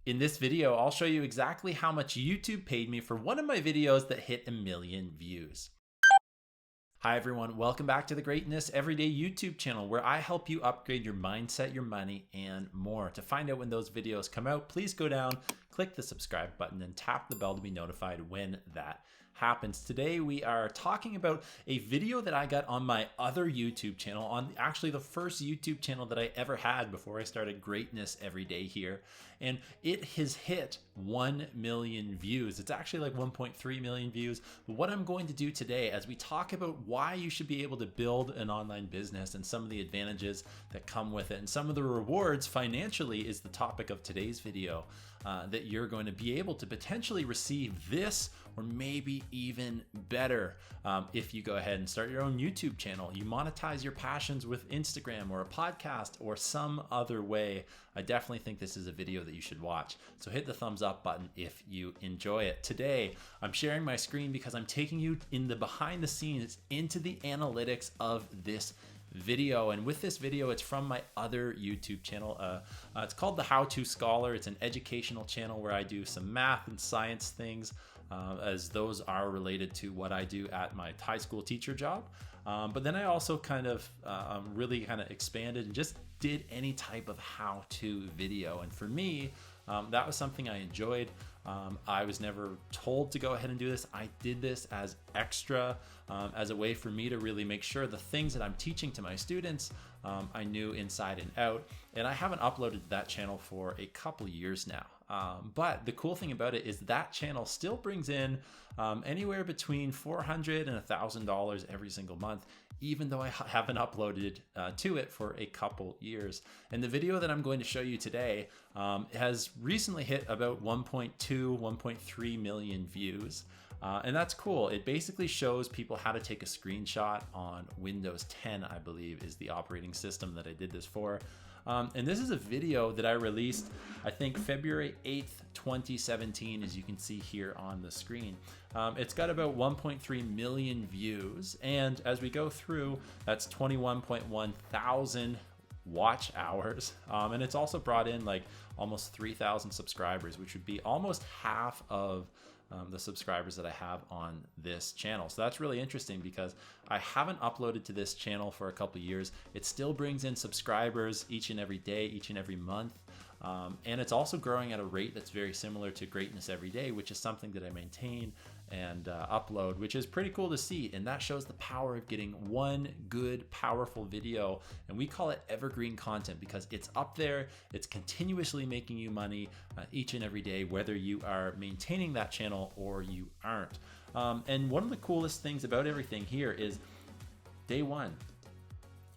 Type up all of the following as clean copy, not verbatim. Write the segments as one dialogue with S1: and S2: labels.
S1: In this video, I'll show you exactly how much YouTube paid me for one of my videos that hit 1 million views. Hi everyone, welcome back to the Greatness Everyday YouTube channel where I help you upgrade your mindset, your money, and more. To find out when those videos come out, please go down, click the subscribe button, and tap the bell to be notified when that happens. Today we are talking about a video that I got on my other YouTube channel, on actually the first YouTube channel that I ever had before I started Greatness Everyday here. And it has hit 1 million views. It's actually like 1.3 million views. But what I'm going to do today, as we talk about why you should be able to build an online business and some of the advantages that come with it and some of the rewards financially, is the topic of today's video. That you're going to be able to potentially receive this or maybe even better if you go ahead and start your own YouTube channel. You monetize your passions with Instagram or a podcast or some other way. I definitely think this is a video that you should watch. So hit the thumbs up button if you enjoy it. Today, I'm sharing my screen because I'm taking you in the behind the scenes into the analytics of this video. And with this video, it's from my other YouTube channel. It's called The How To Scholar. It's an educational channel where I do some math and science things, as those are related to what I do at my high school teacher job. But then I also really expanded and just did any type of how-to video. And for me, that was something I enjoyed. I was never told to go ahead and do this. I did this as extra, as a way for me to really make sure the things that I'm teaching to my students, I knew inside and out. And I haven't uploaded to that channel for a couple years now. But the cool thing about it is that channel still brings in anywhere between $400 and $1,000 every single month, even though I haven't uploaded to it for a couple years. And the video that I'm going to show you today has recently hit about 1.2, 1.3 million views. And that's cool. It basically shows people how to take a screenshot on Windows 10, I believe, is the operating system that I did this for. And this is a video that I released, I think February 8th, 2017, as you can see here on the screen. It's got about 1.3 million views. And as we go through, that's 21.1 thousand watch hours. And it's also brought in like almost 3,000 subscribers, which would be almost half of the subscribers that I have on this channel. So that's really interesting because I haven't uploaded to this channel for a couple years. It still brings in subscribers each and every day, each and every month. And it's also growing at a rate that's very similar to Greatness Everyday, which is something that I maintain and upload, which is pretty cool to see. And that shows the power of getting one good, powerful video. And we call it evergreen content because it's up there. It's continuously making you money each and every day, whether you are maintaining that channel or you aren't. And one of the coolest things about everything here is day one,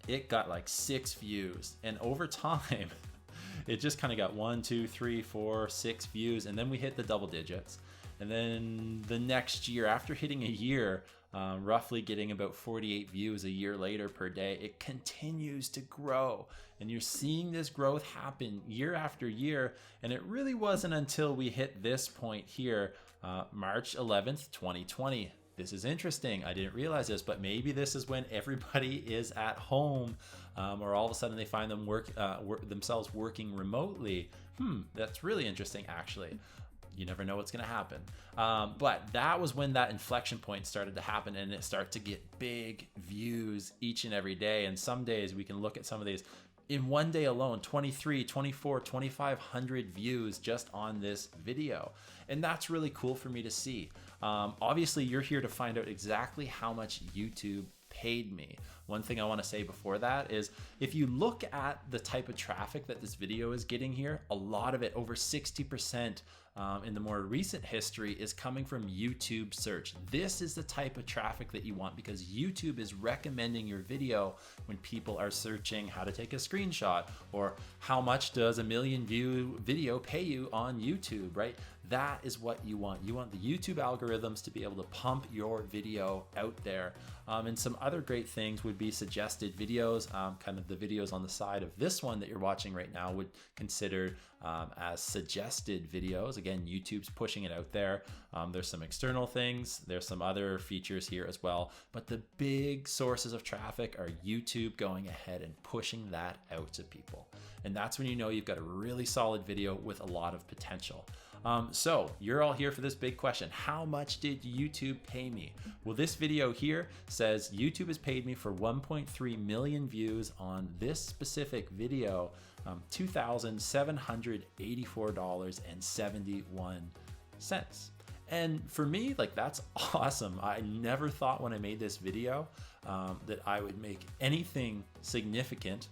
S1: it got like 6 views. And over time, it just kind of got 1, 2, 3, 4, 6 views, and then we hit the double digits. And then the next year, after hitting a year, roughly getting about 48 views a year later per day, it continues to grow. And you're seeing this growth happen year after year. And it really wasn't until we hit this point here, March 11th, 2020. This is interesting. I didn't realize this, but maybe this is when everybody is at home, or all of a sudden they find themselves working remotely. That's really interesting, actually. You never know what's going to happen. But that was when that inflection point started to happen, and it started to get big views each and every day. And some days we can look at some of these. In one day alone, 23, 24, 2,500 views just on this video. And that's really cool for me to see. Obviously, you're here to find out exactly how much YouTube paid me. One thing I want to say before that is if you look at the type of traffic that this video is getting here, a lot of it, over 60%, in the more recent history, is coming from YouTube search. This is the type of traffic that you want because YouTube is recommending your video when people are searching how to take a screenshot or how much does a 1 million view video pay you on YouTube, right? That is what you want. You want the YouTube algorithms to be able to pump your video out there. And some other great things would be suggested videos, kind of the videos on the side of this one that you're watching right now would consider as suggested videos. Again, YouTube's pushing it out there. There's some external things. There's some other features here as well. But the big sources of traffic are YouTube going ahead and pushing that out to people. And that's when you know you've got a really solid video with a lot of potential. So you're all here for this big question. How much did YouTube pay me? Well, this video here says YouTube has paid me for 1.3 million views on this specific video, $2,784.71. And for me, like, that's awesome. I never thought when I made this video that I would make anything significant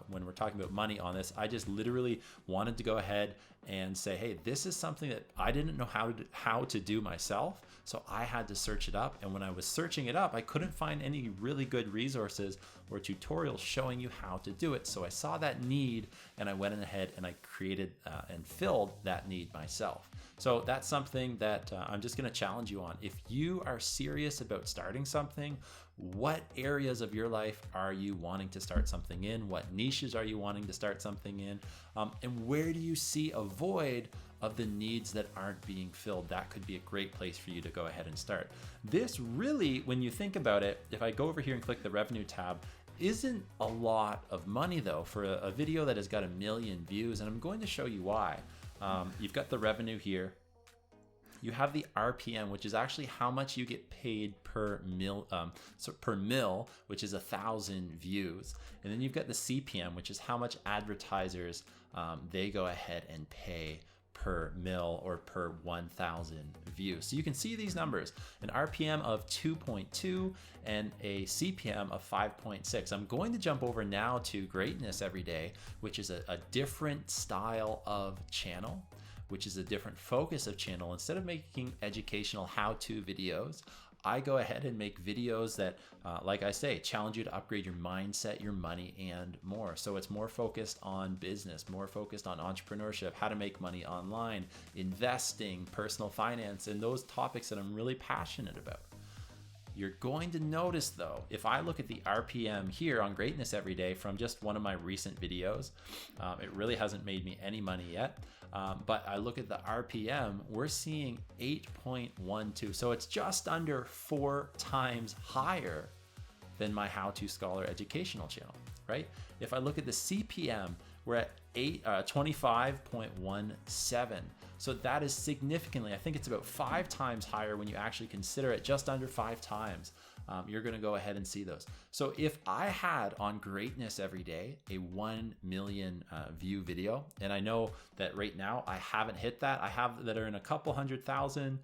S1: when we're talking about money on this. I just literally wanted to go ahead and say, hey, this is something that I didn't know how to do myself. So I had to search it up. And when I was searching it up, I couldn't find any really good resources or tutorials showing you how to do it. So I saw that need and I went ahead and I created and filled that need myself. So that's something that I'm just going to challenge you on. If you are serious about starting something, what areas of your life are you wanting to start something in? What niches are you wanting to start something in? And where do you see a void of the needs that aren't being filled? That could be a great place for you to go ahead and start. This really, when you think about it, if I go over here and click the revenue tab, isn't a lot of money though for a video that has got 1 million views, and I'm going to show you why. You've got the revenue here. You have the RPM, which is actually how much you get paid per mil, which is 1,000 views. And then you've got the CPM, which is how much advertisers they go ahead and pay per mil or per 1,000 views. So you can see these numbers, an RPM of 2.2 and a CPM of 5.6. I'm going to jump over now to Greatness Everyday, which is a different style of channel, which is a different focus of channel. Instead of making educational how-to videos, I go ahead and make videos that, like I say, challenge you to upgrade your mindset, your money, and more. So it's more focused on business, more focused on entrepreneurship, how to make money online, investing, personal finance, and those topics that I'm really passionate about. You're going to notice though, if I look at the RPM here on Greatness Everyday from just one of my recent videos, it really hasn't made me any money yet. But I look at the RPM, we're seeing 8.12. So it's just under 4 times higher than my How to Scholar educational channel, right? If I look at the CPM, we're at 25.17. So that is significantly, I think it's about 5 times higher when you actually consider it, just under 5 times. You're gonna go ahead and see those. So if I had on Greatness Everyday a 1 million view video, and I know that right now I haven't hit that, I have that are in a couple 100,000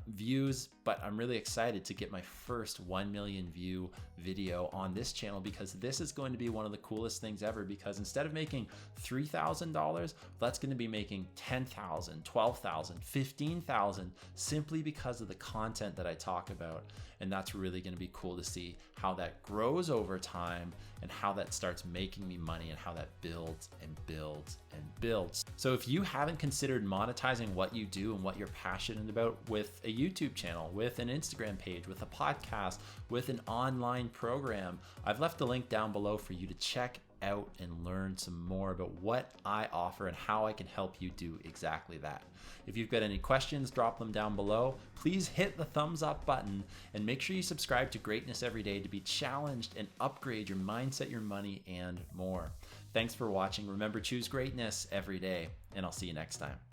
S1: views, but I'm really excited to get my first 1 million view video on this channel, because this is going to be one of the coolest things ever, because instead of making $3,000, that's going to be making $10,000, $12,000, $15,000 simply because of the content that I talk about. And that's really going to be cool to see how that grows over time and how that starts making me money and how that builds and builds and builds. So if you haven't considered monetizing what you do and what you're passionate about with a YouTube channel, with an Instagram page, with a podcast, with an online program, I've left a link down below for you to check out and learn some more about what I offer and how I can help you do exactly that. If you've got any questions, drop them down below. Please hit the thumbs up button and make sure you subscribe to Greatness Everyday to be challenged and upgrade your mindset, your money, and more. Thanks for watching. Remember, choose greatness every day, and I'll see you next time.